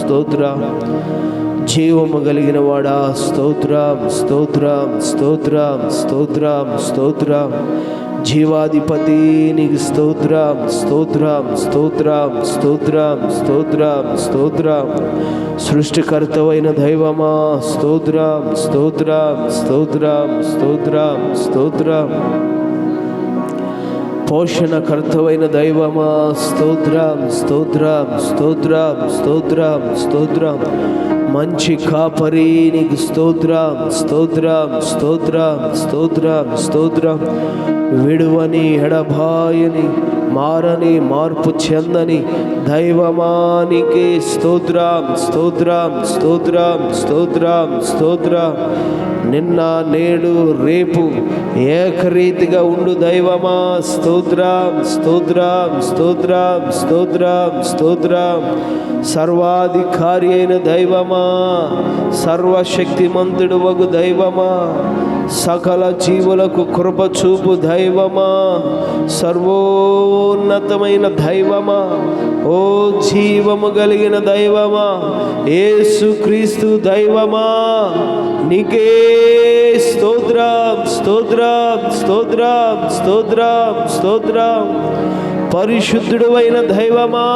స్తోత్రం. జీవము కలిగిన వాడా స్తోత్రం స్తోత్రం స్తోత్రం స్తోత్రం స్తోత్రం. జీవాధిపతి నీకు స్తోత్రం స్తోత్రం స్తోత్రం స్తోత్రం స్తోత్రం స్తోత్రం. సృష్టికర్తవైన దైవమా స్తోత్రం స్తోత్రం స్తోత్రం స్తోత్రం స్తోత్రం. పోషణకర్తవైన దైవమా స్తోత్రం స్తోత్రం స్తోత్రం స్తోత్రం స్తోత్రం. మంచి కాపరి నీకు స్తోత్రం స్తోత్రం స్తోత్రం స్తోత్రం స్తోత్రం. విడువని ఎడబాయని మారని మార్పు చెందని దైవమానికి స్తోత్రం స్తోత్రం స్తోత్రం స్తోత్రం స్తోత్రం. నిన్న నేడు రేపు ఏకరీతిగా ఉండు దైవమా స్తోత్రం స్తోత్రం స్తోత్రం స్తోత్రం స్తోత్రం. సర్వాధికారి అయిన దైవమా, సర్వశక్తిమంతుడు వగు దైవమా, సకల జీవులకు కృప చూపు దైవమా, సర్వోన్నతమైన దైవమా, ఓ జీవము కలిగిన దైవమా, యేసుక్రీస్తు దైవమా, నీకే స్తోత్రం స్తోత్రం స్తోత్రం స్తోత్రం స్తోత్రం. పరిశుద్ధుడు అయిన దైవమా,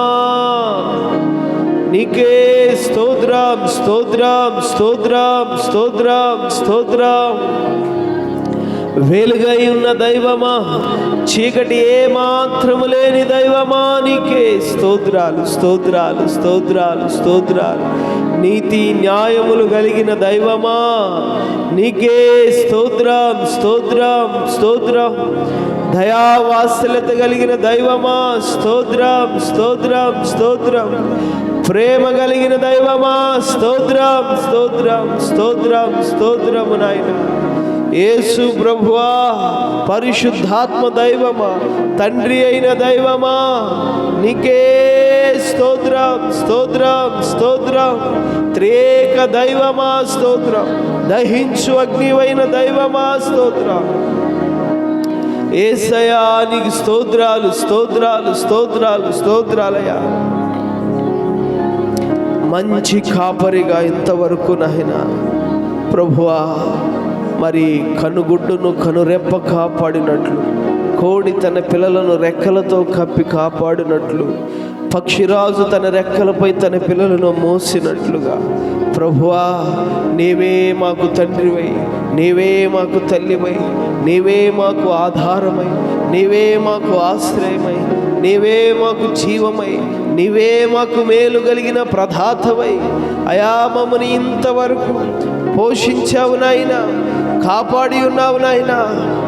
నీకే స్తోత్రం స్తోత్రం స్తోత్రం స్తోత్రం స్తోత్రం. వెలుగై ఉన్న దైవమా, చీకటి ఏ మాత్రము లేని దైవమా, నీకే స్తోత్రాలు స్తోత్రాలు స్తోత్రాలు స్తోత్రాలు. నీతి న్యాయములు కలిగిన దైవమా, నీకే స్తోత్రం స్తోత్రం స్తోత్రం. దయావాత్సల్యత కలిగిన దైవమా స్తోత్రం స్తోత్రం స్తోత్రం. ప్రేమ కలిగిన దైవమా స్తోత్రం స్తోత్రం స్తోత్రం స్తోత్రము నాయన. యేసు ప్రభువా, పరిశుద్ధాత్మ దైవమా, తండ్రి అయిన దైవమా, నీకే స్తోత్రం స్తోత్రం స్తోత్రం. త్రియేక దైవమా స్తోత్రం. దహించు అగ్నివైన దైవమా స్తోత్రం. యేసయ్యా నీకు స్తోత్రాలు స్తోత్రాలు స్తోత్రాలు స్తోత్రాలయ్యా. మంచి కాపరిగా ఇంతవరకు నాయన ప్రభువా, మరి కనుగుడ్డును కనురెప్ప కాపాడినట్లు, కోడి తన పిల్లలను రెక్కలతో కప్పి కాపాడినట్లు, పక్షిరాజు తన రెక్కలపై తన పిల్లలను మోసినట్లుగా ప్రభువా, నీవే మాకు తండ్రివై, నీవే మాకు తల్లివై, నీవే మాకు ఆధారమై, నీవే మాకు ఆశ్రయమై, నీవే మాకు జీవమై, నీవే మాకు మేలు కలిగిన ప్రదాతవై అయా మమ్మని ఇంతవరకు పోషించావు నాయనా, కాపాడి ఉన్నావు నాయనా,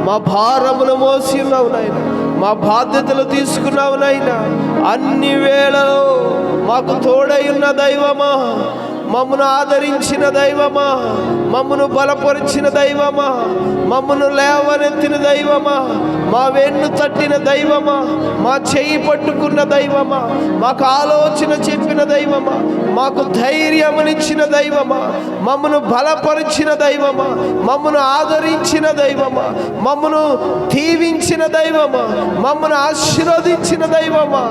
మా భారమును మోసి ఉన్నావు నాయనా, మా బాధ్యతలు తీసుకున్నావు నాయనా. అన్ని వేళలో మాకు తోడై ఉన్న దైవమా, మమ్మను ఆదరించిన దైవమా, మమ్మను బలపరిచిన దైవమా, మమ్మను లేవనెత్తిన దైవమా, మా వెన్ను తట్టిన దైవమా, మా చెయ్యి పట్టుకున్న దైవమా, మాకు ఆలోచన చెప్పిన దైవమా, మాకు ధైర్యమునిచ్చిన దైవమా, మమ్మను బలపరిచిన దైవమా, మమ్మను ఆదరించిన దైవమా, మమ్మను దీవించిన దైవమా, మమ్మను ఆశీర్వదించిన దైవమా,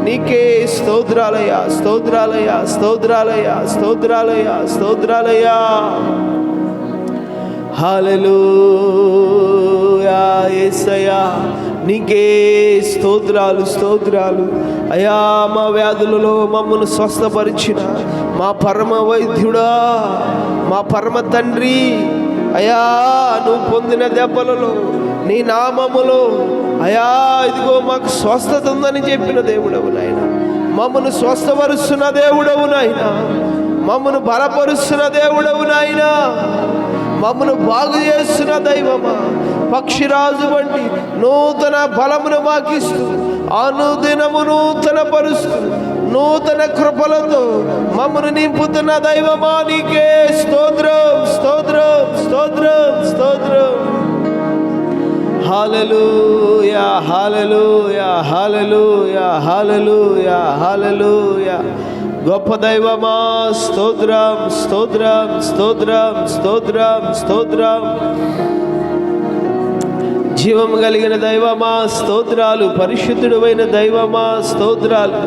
నీకే స్తోత్రాలయ్యా స్తోత్రాలయ్యా స్తోత్రాలయ్యా స్తోత్రాలయ్యా స్తోత్రాలయ్యా. హల్లెలూయా యేసయ్యా, నీకే స్తోత్రాలు స్తోత్రాలు. అయా మా వ్యాధులలో మమ్మల్ని స్వస్థపరిచిన మా పరమ వైద్యుడా, మా పరమ తండ్రి, అయా నువ్వు పొందిన దెబ్బలలో నీ నామములో అయా ఇదిగో మాకు స్వస్థత ఉందని చెప్పిన దేవుడవు నాయన. మమ్మను స్వస్థపరుస్తున్న దేవుడవు నాయన, మమ్మను బలపరుస్తున్న దేవుడవు నాయన, మమ్మను బాగు చేస్తున్న దైవమా, పక్షిరాజు వంటి నూతన బలమును మాకిస్తూ అనుదినము నూతన పరుస్తూ నూతన కృపలతో మమ్మను నింపుతున్న దైవమా, నీకే స్తోత్రం స్తోత్రం స్తోత్రం స్తోత్రం. హల్లెలూయా హల్లెలూయా హల్లెలూయా హల్లెలూయా హల్లెలూయా. గొప్ప దైవమా స్తోత్రం స్తోత్రం స్తోత్రం స్తోత్రం స్తోత్రం. జీవము కలిగిన దైవమా స్తోత్రాలు, పరిశుద్ధుడైన దైవమా స్తోత్రాలు,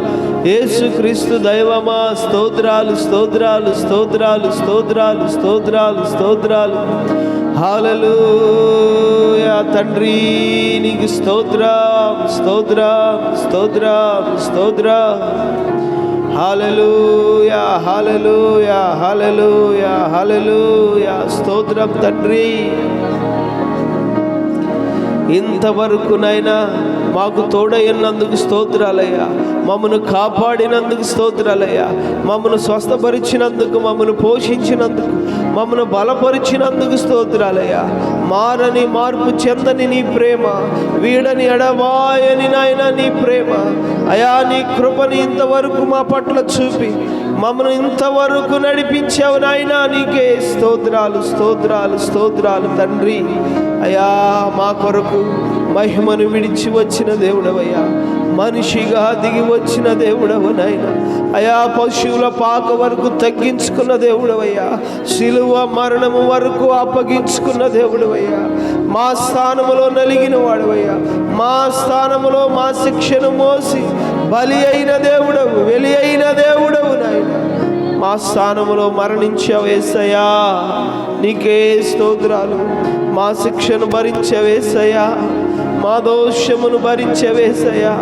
యేసుక్రీస్తు దైవమా స్తోత్రాలు స్తోత్రాలు స్తోత్రాలు స్తోత్రాలు స్తోత్రాలు స్తోత్రాలు. హల్లెలూయా తండ్రి నీకు స్తోత్రం స్తోత్రం స్తోత్రం స్తోత్రం. హల్లెలూయా హల్లెలూయా హల్లెలూయా హల్లెలూయా స్తోత్రం తండ్రి. ఇంతవరకునైనా మాకు తోడైనందుకు స్తోత్రాలయ్యా, మమ్మను కాపాడినందుకు స్తోత్రాలయ్యా, మమ్మను స్వస్థపరిచినందుకు, మమ్మను పోషించినందుకు, మమ్మను బలపరిచినందుకు స్తోత్రాలయ్యా. మారని మార్పు చెందని నీ ప్రేమ, వీడని ఎడబాయని నాయన నీ ప్రేమ అయా, నీ కృపని ఇంతవరకు మా పట్ల చూపి మమ్మను ఇంతవరకు నడిపించావు నాయన, నీకే స్తోత్రాలు స్తోత్రాలు స్తోత్రాలు తండ్రి. అయా మా కొరకు మహిమను విడిచి వచ్చిన దేవుడవయ్యా, మనిషిగా దిగి వచ్చిన దేవుడవు నాయన. అయా పశువుల పాక వరకు తగ్గించుకున్న దేవుడవయ్యా, శిలువ మరణము వరకు అప్పగించుకున్న దేవుడవయ్యా, మా స్థానములో నలిగిన వాడవయ్యా, మా స్థానములో మా శిక్షను మోసి బలి అయిన దేవుడవు, వెలి అయిన దేవుడవు నాయన. మా స్థానములో మరణించావు యేసయ్యా, నీకే స్తోత్రాలు. మా శిక్షను భరించవేసయ్యా, మా దోషమును భరించవేసయ్యా,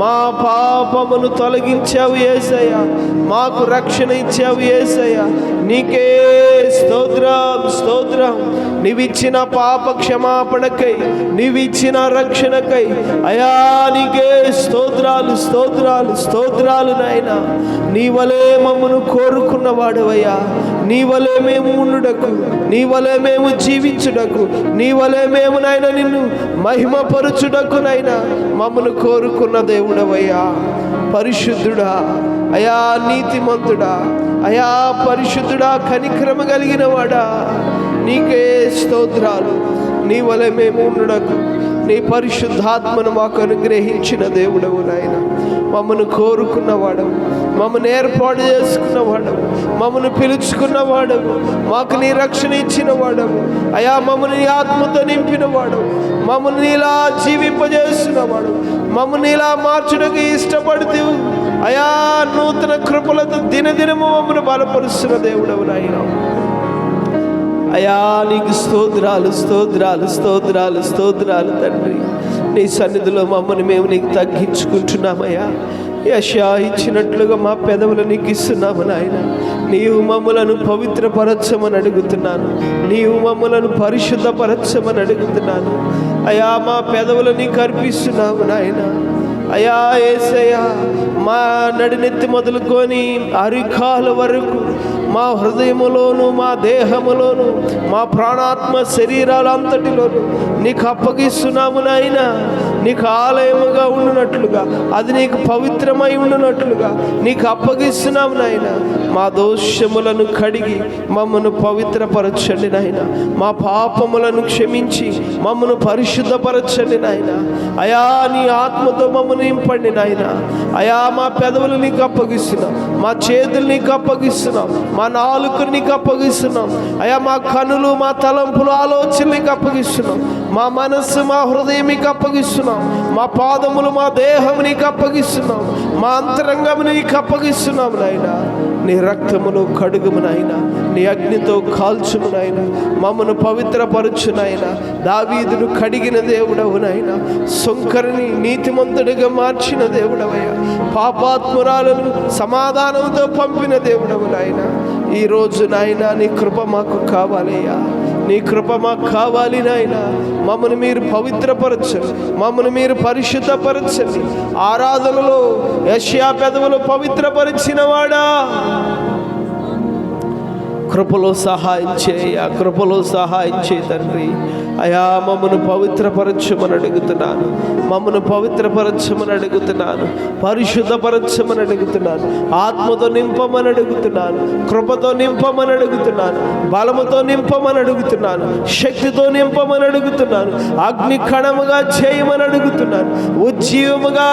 మా పాపమును తొలగించావు యేసయ్యా, మాకు రక్షణ ఇచ్చావు యేసయ్యా, నీకే స్తోత్రం స్తోత్రం. నీవిచ్చిన పాప క్షమాపణకై, నీవిచ్చిన రక్షణకై అయా నీకే స్తోత్రాలు స్తోత్రాలు స్తోత్రాలు నాయన. నీ వలే మమ్మను కోరుకున్నవాడవయ్యా, నీ వలే మేము ఉండుటకు, నీ వలే మేము జీవించుటకు, నీ వలే మేము నాయన నిన్ను మహిమపరచుటకు నాయన మమ్మను కోరుకున్న దేవుడవయ్యా. పరిశుద్ధుడా అయా, నీతిమంతుడా అయా, పరిశుద్ధుడా, కనికరము కలిగిన వాడా, నీకే స్తోత్రాలు. నీ వలె మేము ఉండుటకు నీ పరిశుద్ధాత్మను మాకు అనుగ్రహించిన దేవుడవు నాయన. మమ్మను కోరుకున్నవాడవు, మమ్మను ఏర్పాటు చేసుకున్నవాడవు, మమ్మను పిలుచుకున్నవాడవు, మాకు నీ రక్షణ ఇచ్చిన వాడవు అయా, మమ్మల్ని నీ ఆత్మతో నింపిన వాడవు, మమ్మల్ని నీలా జీవింపజేస్తున్నవాడు, మమ్మల్ని నీలా మార్చుటకు ఇష్టపడుతూ అయా నూతన కృపలతో దినదినము మమ్మను బలపరుస్తున్న దేవుడవు నాయన. అయా నీకు స్తోత్రాలు స్తోత్రాలు స్తోత్రాలు స్తోత్రాలు తండ్రి. నీ సన్నిధిలో మమ్మల్ని మేము నీకు తగ్గించుకుంటున్నామయ్యా. యెషయా ఇచ్చినట్లుగా మా పెదవులు నీకు ఇస్తున్నాము నాయన. నీవు మమ్మలను పవిత్రపరచమని అడుగుతున్నాను, నీవు మమ్మలను పరిశుద్ధపరచమని అడుగుతున్నాను అయా. మా పెదవులు నీకు అర్పిస్తున్నాము నాయన. అయా యేసయ్యా, మా నడినెత్తి మొదలుకొని అరికాల వరకు మా హృదయములోను, మా దేహములోను, మా ప్రాణాత్మ శరీరాలంతటిలోను నీకు అప్పగిస్తున్నాము నాయన. నీకు ఆలయముగా ఉండునట్లుగా, అది నీకు పవిత్రమై ఉండునట్లుగా నీకు అప్పగిస్తున్నాము నాయన. మా దోషములను కడిగి మమ్మను పవిత్రపరచండి నాయన. మా పాపములను క్షమించి మమ్మను పరిశుద్ధపరచండి నాయన. అయా నీ ఆత్మతో మమ్మను నింపండి నాయన. అయా మా పెదవులు నీకు అప్పగిస్తున్నాం, మా చేతులు నీకు అప్పగిస్తున్నాం, మా నాలుకను నీకు అప్పగిస్తున్నాం అయా. మా కనులు, మా తలంపులు, ఆలోచనలు నీకు అప్పగిస్తున్నాం, మా మనస్సు, మా హృదయం నీకు అప్పగిస్తున్నాం, మా పాదములు, మా దేహం నీకు అప్పగిస్తున్నాం, మా అంతరంగము నీకు అప్పగిస్తున్నాం నాయన. నీ రక్తమును కడుగుము నాయన, నీ అగ్నితో కాల్చుము నాయన. మమ్మను పవిత్రపరచు నాయన. దావీదును కడిగిన దేవుడవు నాయన, శంకరుని నీతిమంతుడిగా మార్చిన దేవుడవయ్యా, పాపాత్మురాలను సమాధానంతో పంపిన దేవుడవు నాయన. ఈరోజు నాయన నీ కృప మాకు కావాలయ్యా, నీ కృప మాకు కావాలి నాయన. మమ్మల్ని మీరు పవిత్రపరచండి, మమ్మల్ని మీరు పరిశుద్ధపరచండి. ఆరాధనలో యెషయా పెదవులు పవిత్రపరిచిన వాడా, కృపలో సహాయం చేయ, కృపలో సహాయం చేయ తండ్రి. అయా మమ్మను పవిత్రపరచమని అడుగుతున్నాను, మమ్మను పవిత్రపరచమని అడుగుతున్నాను, పరిశుద్ధపరచమని అడుగుతున్నాను, ఆత్మతో నింపమని అడుగుతున్నాను, కృపతో నింపమని అడుగుతున్నాను, బలముతో నింపమని అడుగుతున్నాను, శక్తితో నింపమని అడుగుతున్నాను, అగ్ని కణముగా చేయమని అడుగుతున్నాను, ఉజ్జీవముగా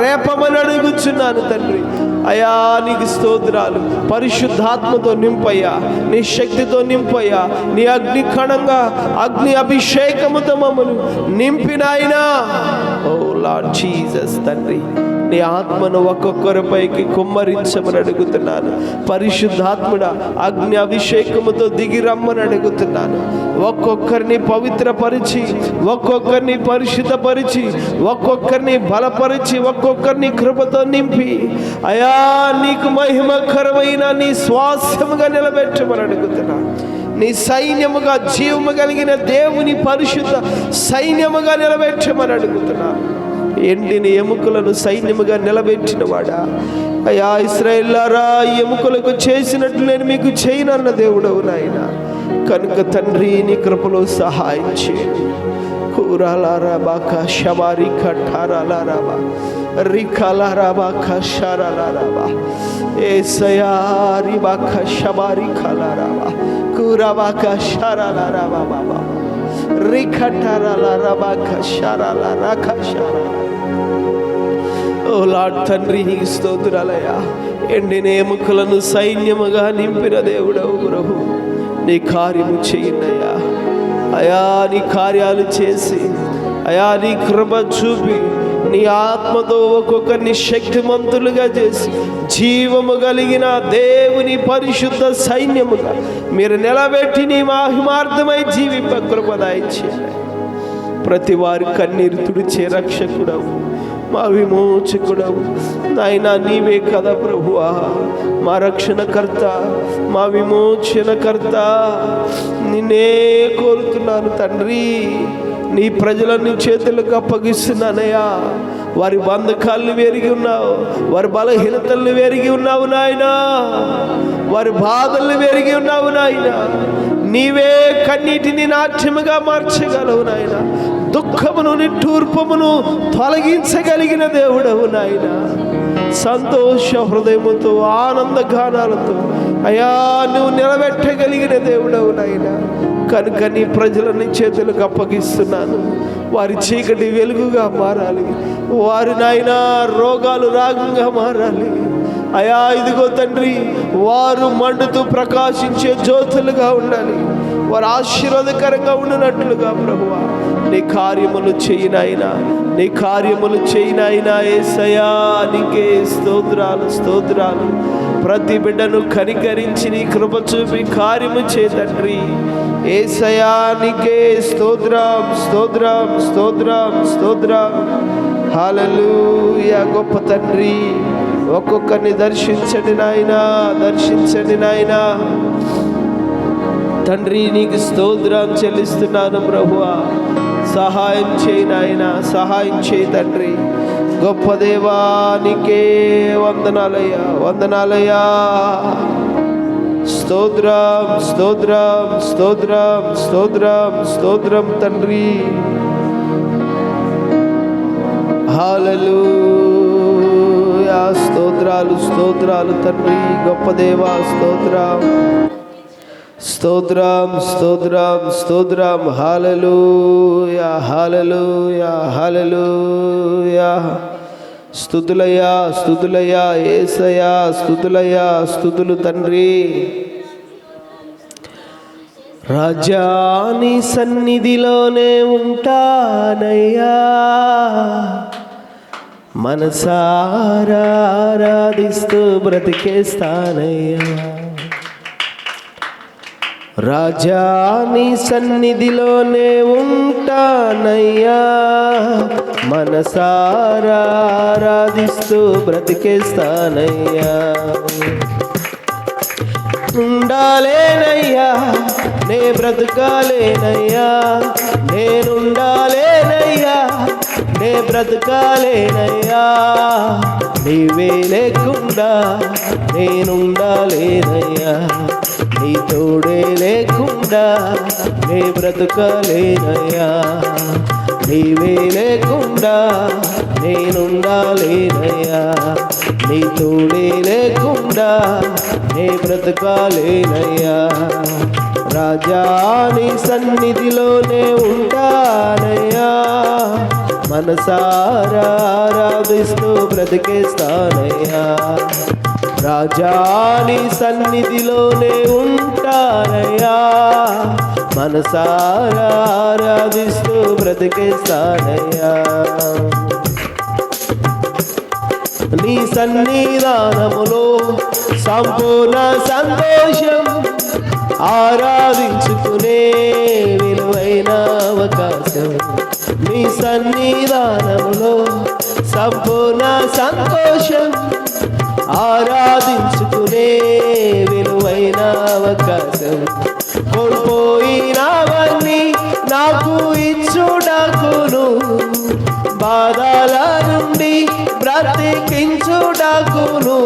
రేపమని అడుగుతున్నాను తండ్రి. అయా నీకు స్తోత్రాలు. పరిశుద్ధాత్మతో నింపయ్యా, నీ శక్తితో నింపయ్యా, నీ అగ్ని కణంగా అగ్ని అభిషేకముతో మమ్మను నింపినాయినా. ఓ లార్డ్ జీసస్ తండ్రి, నీ ఆత్మను ఒక్కొక్కరిపైకి కుమ్మరించమని అడుగుతున్నాను. పరిశుద్ధాత్ముడా, అగ్ని అభిషేకముతో దిగి రమ్మని అడుగుతున్నాను. ఒక్కొక్కరిని పవిత్రపరిచి, ఒక్కొక్కరిని పరిశుద్ధపరిచి, ఒక్కొక్కరిని బలపరిచి, ఒక్కొక్కరిని కృపతో నింపి అయా నీకు మహిమకరమైన నీ స్వాస్యముగా నిలబెట్టమని అడుగుతున్నాను. నీ సైన్యముగా, జీవము కలిగిన దేవుని పరిశుద్ధ సైన్యముగా నిలబెట్టమని అడుగుతున్నాను. ఎండిన ఎముకలను సైన్యముగా నిలబెట్టిన వాడా, అయ్యా ఇశ్రాయేలులారా, ఎముకలకు చేసినట్లు నేను మీకు చేయనన్న దేవుడవు నాయన. కనుక తండ్రి నీ కృపలో సహాయం చేయండి. కూరాలారాబాకా షబారి కఠారాలారాబా రికాలారాబాకా షారాలారాబా ఏసయారి బాకా షబారి ఖాలారాబా కూరాబాకా షారాలారాబా బాబా రిఖటారాలారాబాకా షారాలారాకా షారాలా. ఓ లార్డ్ తండ్రి నీకు స్తోత్రాలయ్యా. ఎండిన ఎముకలను సైన్యముగా నింపిన దేవుడవు ప్రభు, నీ కార్యము చేయండియ్యా. అయా నీ కార్యాలు చేసి, అయా నీ కృప చూపి, నీ ఆత్మతో ఒక్కొక్కరిని శక్తిమంతులుగా చేసి, జీవము కలిగిన దేవుని పరిశుద్ధ సైన్యముగా మీరు నిలబెట్టి నీ మహిమార్థమై జీవింప కృప దయచేయండి. ప్రతి వారి కన్నీరు తుడిచే రక్షకుడవు, మా విమోచకుడవు నాయనా, నీవే కదా ప్రభువా, మా రక్షణకర్త, మా విమోచనకర్త. నిన్నే కోరుతున్నాను తండ్రి. నీ ప్రజలను చేతులకు అప్పగిస్తున్నానయ్యా. వారి బంధకాలను వెరిగి ఉన్నావు, వారి బలహీనతలను వెరిగి ఉన్నావు నాయనా, వారి బాధలను వెరిగి ఉన్నావు నాయన. నీవే కన్నీటిని నాట్యముగా మార్చగలవు నాయన. దుఃఖమును, నిట్టూర్పమును తొలగించగలిగిన దేవుడవు నాయన. సంతోష హృదయముతో, ఆనంద గానాలతో అయా నువ్వు నిలబెట్టగలిగిన దేవుడవు నాయన. కనుక నీ ప్రజలని చేతులకు అప్పగిస్తున్నాను. వారి చీకటి వెలుగుగా మారాలి, వారి నాయన రోగాలు రాగంగా మారాలి. అయా ఇదిగో తండ్రి, వారు మండుతూ ప్రకాశించే జ్యోతులుగా ఉండాలి, వారు ఆశీర్వాదకరంగా ఉండినట్లుగా ప్రభువా నీ కార్యములు చేయినాయినా, నీ కార్యములు చేయినాయినా. యేసయ్యా నీకే స్తోత్రాలు, స్తోత్రాలు. ప్రతి బిడ్డను కనికరించి నీ కృప చూపి కార్యము చే తండ్రి. యేసయ్యా నీకే స్తోత్రం, స్తోత్రం, స్తోత్రం, స్తోత్రం. హల్లెలూయా. గొప్ప తండ్రి, ఒక్కొక్కరిని దర్శించండి నాయనా, దర్శించండి నాయనా. తండ్రి నీకు స్తోత్రం చెల్లిస్తున్నాను ప్రభువా. సహాయం చేయి నాయనా, సహాయం చేయి తండ్రి. గొప్ప దేవా నీకే వందనాలయ్యా, వందనాలయ్యా. స్తోత్రం, స్తోత్రం, స్తోత్రం, స్తోత్రం, స్తోత్రం తండ్రి. హల్లెలూయా. స్తోత్రాలు, స్తోత్రాలు తండ్రి. గొప్ప దేవా స్తోత్రం, స్తోత్రం, స్తోత్రం, స్తోత్రం. హల్లెలూయా, హల్లెలూయా, హల్లెలూయా. స్తుతులయ్యా, స్తుతులయ్యా యేసయ్యా, స్తుతులయ్యా, స్తుతులు తండ్రి. రాజా నీ సన్నిధిలోనే ఉంటానయ్యా, మనసారా ఆరాధిస్తూ బ్రతికేస్తానయ్యా. రాజా నీ సన్నిధిలోనే ఉంటానయ్యా, మనసారా ఆరాధిస్తూ బ్రతికేస్తానయ్యా. ఉండాలేనయ్యా నే బ్రతకాలేనయ్యా, నేనుండాలేనయ్యా నే బ్రతకాలేనయ్యా. నీవే లేకుండా నేనుండాలేనయ్యా, నీ తోడే లేకుండా నే బ్రతకాలేనయ్యా. నీవే లేకుండా నేనుండాలేనయ్యా, నీ తోడే లేకుండా నే బ్రతకాలేనయ్యా. రాజా నీ సన్నిధిలోనే ఉంటానయ్యా, మనసారా ఆరాధిస్తూ బ్రతికేస్తానయ్యా. రాజా నీ సన్నిధిలోనే ఉంటానయ్యా, మనసారా ఆరాధిస్తూ బ్రతికేస్తానయ్యా. నీ సన్నిధానములో సంపూర్ణ సంతోషం, ఆరాధించుకునే విలువైన అవకాశం. నీ సన్నిధానములో సంపూర్ణ సంతోషం, ఆరాధించుకునే విలువైన అవకాశం. కోల్పోయినవన్నీ నాకు ఇచ్చుటకును, బాధల నుండి బ్రతికించుటకును.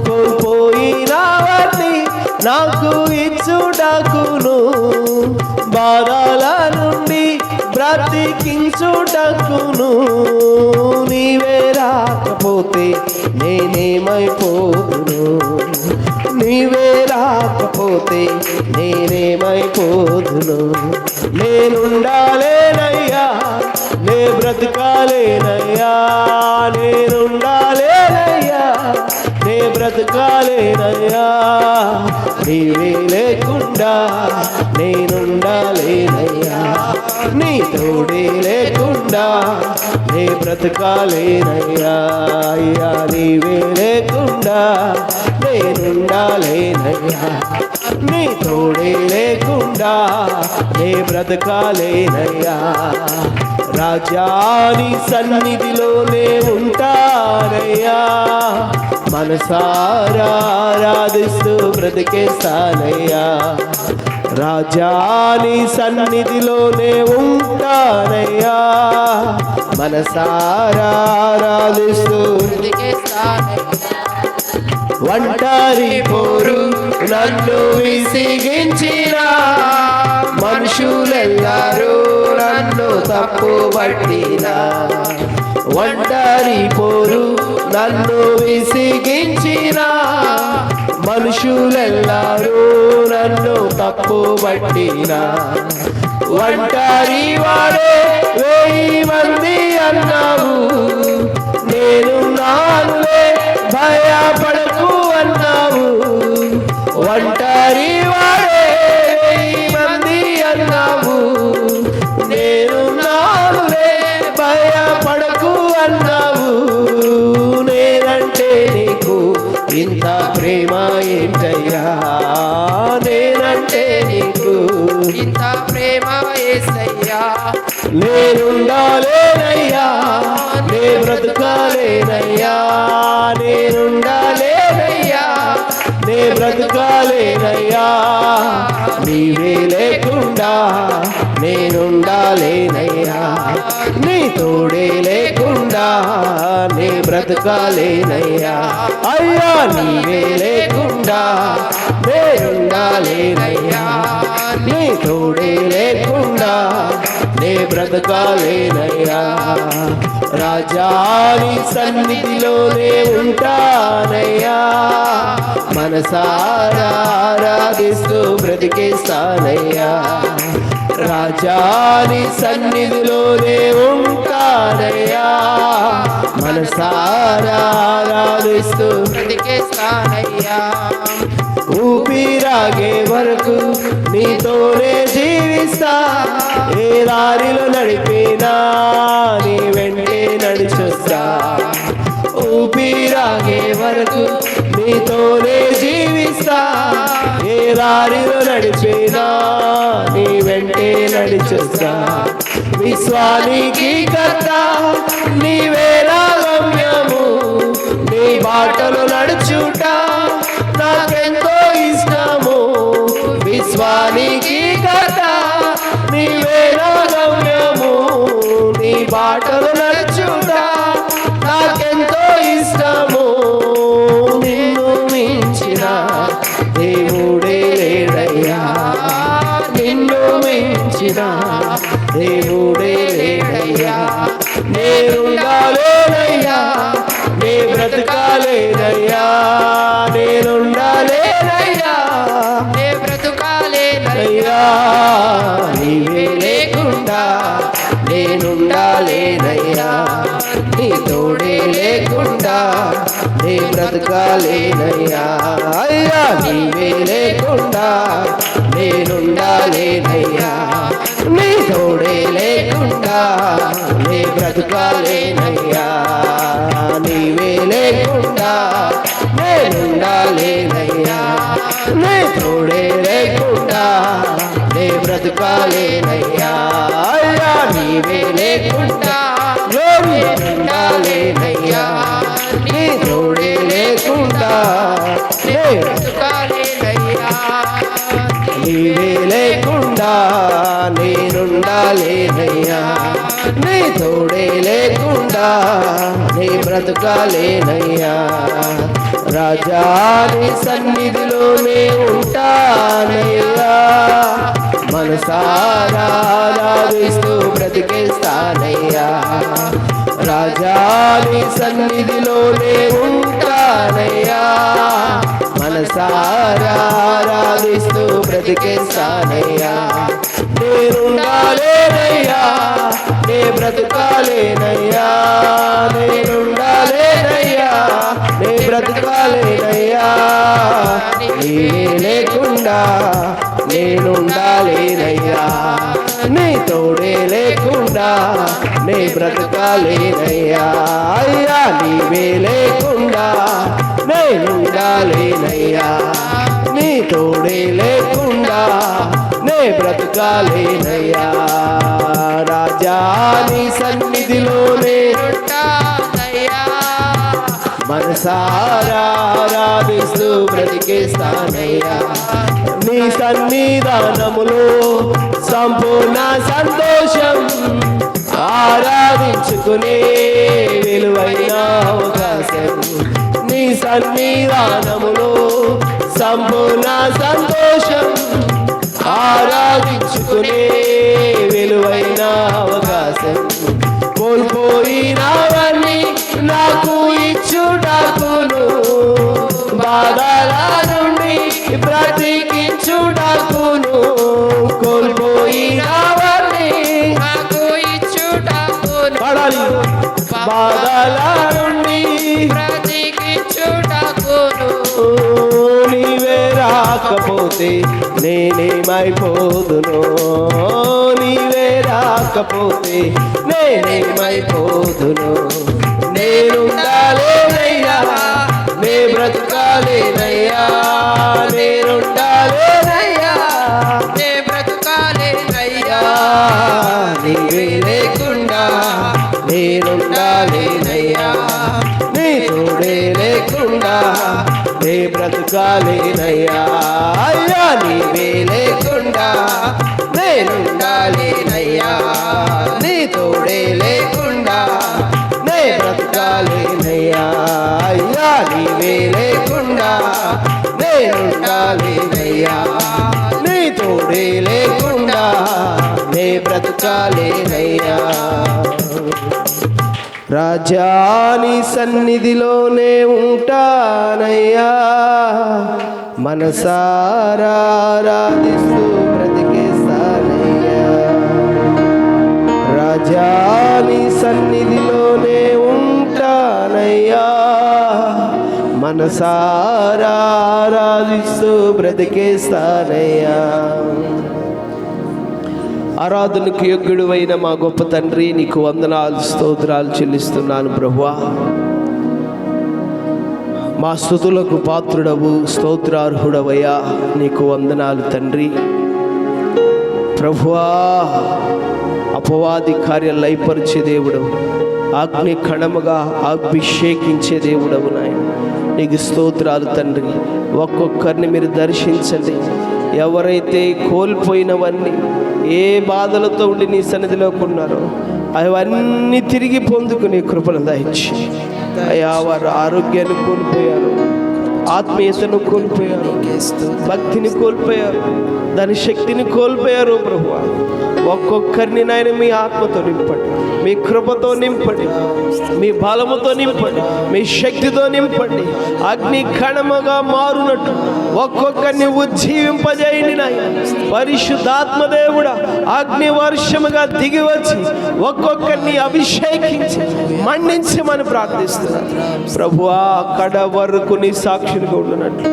కోల్పోయినవన్నీ నాకు ఇచ్చుటకును, బాధల నుండి బ్రతికించుటకును. నీవే రాకపోతే నేనేమైపోదును, నీవే రాకపోతే నేనేమైపోదును. నేనుండాలేనయ్యా, నే బ్రతకాలేనయ్యా, నేనుండాలేనయ్యా, నే బ్రతకాలేనయ్యా. నీవే లేకుండా నేనుండాలేనయ్యా, నీ తోడే లేకుండా నే బ్రతకాలేనయ్యా. అయ్యా నీవే లేకుండా నేనుండాలేనయ్యా, నీ తోడే లేకుండా నే బ్రతకాలేనయ్యా. రాజా నీ సన్నిధిలోనే ఉంటానయ్యా, మనసారా ఆరాధిస్తూ బ్రతికేస్తానయ్యా. రాజా నీ సన్నిధిలోనే ఉంటానయ్యా, మనసారా ఆరాధిస్తూ బ్రతికేస్తానయ్యా. ఒంటరి పోరు నన్ను విసిగించిన మనుషులెల్లరూ నన్ను తప్పుబట్టిన, ఒంటరి పోరు నన్ను విసిగించిన మనుషులెల్లరూ నన్ను తప్పుబట్టిన. ఒంటరి వాడే 1000 మంది అన్నావు, నేను నానులే భయపడకు అన్నావు. ఒంటరి వాడే 1000 మంది అన్నావు, నేను నానులే భయపడకు అన్నావు. నేనంటే నీకు ఇంత ప్రేమ ఏంటయ్యా, నేనంటే నీకు ఇంత ప్రేమ యేసయ్యా. నేనుండాలేనయ్యా, నే బ్రతకాలేనయ్యా, నేనుండాలేనయ్యా, నే బ్రతకాలేనయ్యా. నీవే లేకుండా నేనుండాలేనయ్యా, నీ తోడే లేకుండా నే బ్రతకాలేనయ్యా. అయ్యా నీవే లేకుండా నేనుండాలేనయ్యా, నీ తోడే లేకుండా నే బ్రతకాలేనయ్యా. రాజా నీ సన్నిధిలోనే ఉంటానయ్యా, మనసారా ఆరాధిస్తూ బ్రతికేస్తానయ్యా. రాజా నీ సన్నిధిలోనే ఉంటానయ్యా, మనసారా ఆరాధిస్తూ బ్రతికేస్తానయ్యా. ఊపిరాగే వరకు నీతోనే జీవిస్తా, ఏ దారిలో నడిపినా నీ వెంటే నడిచొస్తా. ఊపిరాగే వరకు నీతోనే జీవిస్తా, ఏ దారిలో నడిపినా నీ వెంటే నడిచొస్తా. విశ్వానికి కర్త నీవే నా గమ్యము, నీ బాటలు నడుచుట నాకెంతో ఇష్టము. విశ్వానికి కర్త నీవే నా గమ్యము, నీ బాటలు నడుచుట నాకెంతో ఇష్టము. నిన్ను మించిన దేవుడే లేడయ్యా, నిన్ను మించిన దేవుడే లేడయ్యా. బ్రతకాలేనయ్యా. అయ్యా నీవే లేకుండా నేనుండాలేనయ్యా, నీ తోడే లేకుండా నే బ్రతకాలేనయ్యా. నీవే లేకుండా నేనుండాలేనయ్యా, నీ తోడే లేకుండా నే బ్రతకాలేనయ్యా. అయ్యా నీవే లేకుండా నేనుండాలేనయ్యా, నీ తోడే లేకుండా నే బ్రతకాలేనయ్యా. నీవే లేకుండా నేనుండాలేనయ్యా, నీ తోడే లేకుండా నీ బ్రతకాలేనయ్యా. రాజా నీ సన్నిధిలోనే ఉంటానయ్యా, మనసారా ఆరాధిస్తూ బ్రతికేస్తానయ్యా. రాజా నీ సన్నిధిలోనే ఉంటానయ్యా, మనసారా ఆరాధిస్తూ బ్రతికేస్తానయ్యా. నేనుండాలేనయ్యా, నే బ్రతకాలేనయ్యా, నేనుండాలేనయ్యా, నే బ్రతకాలేనయ్యా. నీవే లేకుండా నేనుండాలేనయ్యా, నీ తోడే లేకుండా నే బ్రతకాలేనయ్యా. అయ్యా నీవే లేకుండా నేనుండాలేనయ్యా, నీ తోడే లేకుండా నే బ్రతకాలేనయ్యా. రాజా నీ సన్నిధిలోనే ఉంటానయ్యా, మనసారా ఆరాధిస్తూ బ్రతికేస్తానయ్యా. నీ సన్నిధానములో సంపూర్ణ సంతోషం, ఆరాధించుకునే విలువైన అవకాశం. నీ సన్నిధానములో సంపూర్ణ సంతోషం, ఆరాధించుకునే విలువైన అవకాశం. కోల్పోయినవన్నీ నాకు ఇచ్చుటకును, బాధల నుండి బ్రతికించుటకును. కోల్పోయినవన్నీ నాకు ఇచ్చుటకును, బాధల నుండి బ్రతికించుటకును. నీవే రాకపోతే నేనేమైపోదును, నీవే రాకపోతే నేనేమైపోదును. నేనుండాలేనయ్యా, నే బ్రతకాలేనయ్యా, నేనుండాలేనయ్యా, నే బ్రతకాలేనయ్యా. నీవే లేకుండా నేనుండాలేనయ్యా, నీ తోడే లేకుండా నే బ్రతకాలేనయ్యా. అయ్యా నీవే లేకుండా నేనుండాలేనయ్యా, నీ తోడే లేకుండా నే బ్రతకాలేనయ్యా. అయ్యా నీవే లేకుండా నేనుండాలేనయ్యా, నీ తోడే లేకుండా నే బ్రతకాలేనయ్యా. రాజా నీ సన్నిధిలోనే ఉంటానయ్యా, మనసారా ఆరాధిస్తూ బ్రతికేస్తానయ్యా. రాజా నీ సన్నిధిలోనే ఉంటానయ్యా, మనసారా ఆరాధిస్తూ బ్రతికేస్తానయ్యా. ఆరాధనకు యోగ్యుడువైన మా గొప్ప తండ్రి, నీకు వందనాలు స్తోత్రాలు చెల్లిస్తున్నాను ప్రభువా. మా స్తుతులకు పాత్రుడవు, స్తోత్రార్హుడవయ్యా, నీకు వందనాలు తండ్రి. ప్రభువా, అపవాది కార్యం లయపరిచే దేవుడు, అగ్ని కణముగా అభిషేకించే దేవుడవు నాయన, నీకు స్తోత్రాలు తండ్రి. ఒక్కొక్కరిని మీరు దర్శించండి. ఎవరైతే కోల్పోయినవన్నీ, ఏ బాధలతో ఉండి నీ సన్నిధిలోకి ఉన్నారో అవన్నీ తిరిగి పొందుకునే కృపను దయచి అయ్యా. వారు ఆరోగ్యాన్ని కోల్పోయారు, ఆత్మీయతను కోల్పోయారు, భక్తిని కోల్పోయారు, దాని శక్తిని కోల్పోయారు. ప్రభువా, ఒక్కొక్కరిని నాయన మీ ఆత్మతో నింపండి, మీ కృపతో నింపండి, మీ బలముతో నింపండి, మీ శక్తితో నింపండి. అగ్ని కణముగా మారునట్టు ఒక్కొక్కరిని ఉజ్జీవింపజేయండి నాయన. పరిశుద్ధాత్మ దేవుడా, అగ్ని వర్షముగా దిగి వచ్చి ఒక్కొక్కరిని అభిషేకించి మండించమని ప్రార్థిస్తున్నాను. ప్రభువా, కడ వరకు నీ సాక్షులుగా ఉండనట్లు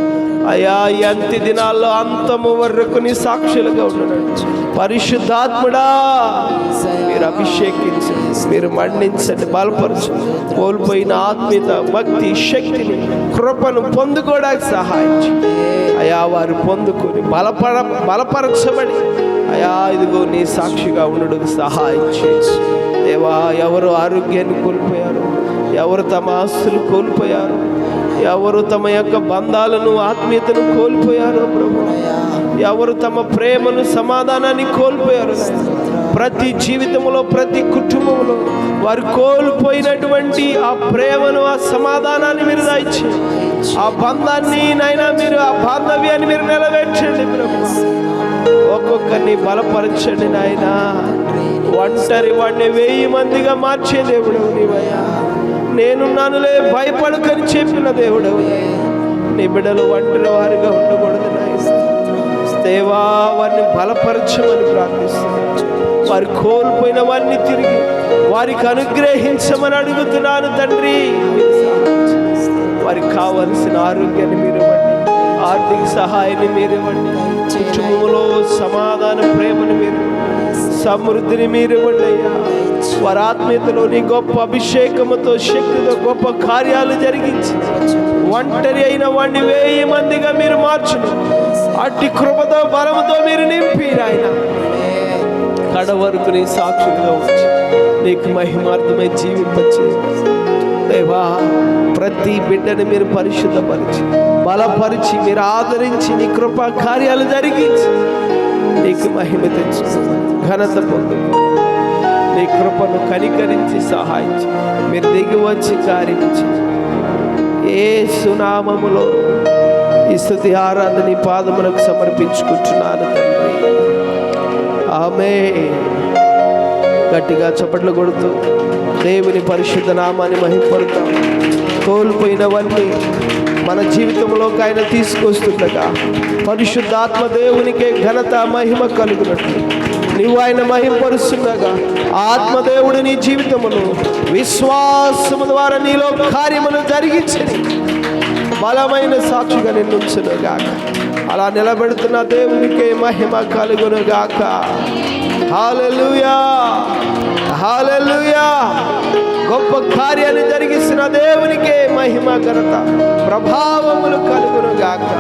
అయా, ఈ అంత్య దినాల్లో అంతము వరకు నీ సాక్షులుగా ఉండనట్లు పరిశుద్ధాత్ముడా మీరు అభిషేకించి, మీరు మండించండి, బలపరచు. కోల్పోయిన ఆత్మీయత, భక్తి, శక్తిని, కృపను పొందుకోవడానికి సహాయం చేయండి అయా. వారు పొందుకొని బలపరచబడి అయా ఇదిగో నీ సాక్షిగా ఉండడానికి సహాయం చేసి దేవా. ఎవరు ఆరోగ్యాన్ని కోల్పోయారు, ఎవరు తమ ఆస్తులు కోల్పోయారు, ఎవరు తమ యొక్క బంధాలను, ఆత్మీయతను కోల్పోయారు ప్రభు, ఎవరు తమ ప్రేమను, సమాధానాన్ని కోల్పోయారు. ప్రతి జీవితంలో, ప్రతి కుటుంబంలో వారు కోల్పోయినటువంటి ఆ ప్రేమను, ఆ సమాధానాన్ని మీరు దయచేయండి. ఆ బంధాన్ని నాయనా మీరు, ఆ బాంధవ్యాన్ని మీరు నిలబెట్టండి ప్రభు. ఒక్కొక్కరిని బలపరచండి నాయన. ఒంటరి వాడిని 1000 మందిగా మార్చే దేవుడు నీవయ్యా. నేనున్నానులే, భయపడకని చెప్పిన దేవుడు. నీ బిడ్డలు ఒంటరి వారిగా ఉండకూడదు నాయన. దేవా, వారిని బలపరచమని ప్రార్థిస్తున్నాను. వారు కోల్పోయిన వారిని తిరిగి వారికి అనుగ్రహించమని అడుగుతున్నాను తండ్రి. వారికి కావలసిన ఆరోగ్యాన్ని మీరు ఇవ్వండి, ఆర్థిక సహాయాన్ని మీరు ఇవ్వండి, కుటుంబంలో సమాధాన ప్రేమను మీరు, సమృద్ధిని మీరు ఇవ్వండి అయ్యా. వారి ఆత్మీయతలో నీ గొప్ప అభిషేకముతో, శక్తితో గొప్ప కార్యాలు జరిగించి ఒంటరి అయిన వాడిని 1000 మందిగా మీరు మార్చును. అట్టి కృపతో, బలముతో మీరు నింపి ఆయన కడ వరకు నీ సాక్షులుగా వచ్చి నీకు మహిమార్థమై జీవింపచే దేవా. ప్రతి బిడ్డని మీరు పరిశుద్ధపరిచి, బలపరిచి, మీరు ఆదరించి నీ కృపా కార్యాలు జరిగించి నీకు మహిమ తెచ్చు, ఘనత పొందుకో. నీ కృపను కనికరించి సహాయించి మీరు దిగి వచ్చి కార్యించి యేసు నామములో ఈ స్తుతి ఆరాధన నీ పాదములకు సమర్పించుకుంటున్నాను తండ్రి. ఆమేన్. గట్టిగా చప్పట్లు కొడుతూ దేవుని పరిశుద్ధ నామాన్ని మహిమపడతాం. కోల్పోయినవన్నీ మన జీవితంలోకి ఆయన తీసుకొస్తుండగా పరిశుద్ధాత్మ దేవునికే ఘనత, మహిమ కలుగునట్లు నీవు ఆయన మహిమపరుస్తుండగా ఆత్మదేవుడు నీ జీవితమును విశ్వాసము ద్వారా నీలో కార్యములు జరిగించని బలమైన సాక్షిగా నిన్నుంచునుగాక. అలా నిలబెడుతున్న దేవునికే మహిమ కలుగునుగాక. హల్లెలూయా, హల్లెలూయా. గొప్ప కార్యాన్ని జరిగిస్తున్న దేవునికే మహిమ, ఘనత, ప్రభావములు కలుగునుగాక.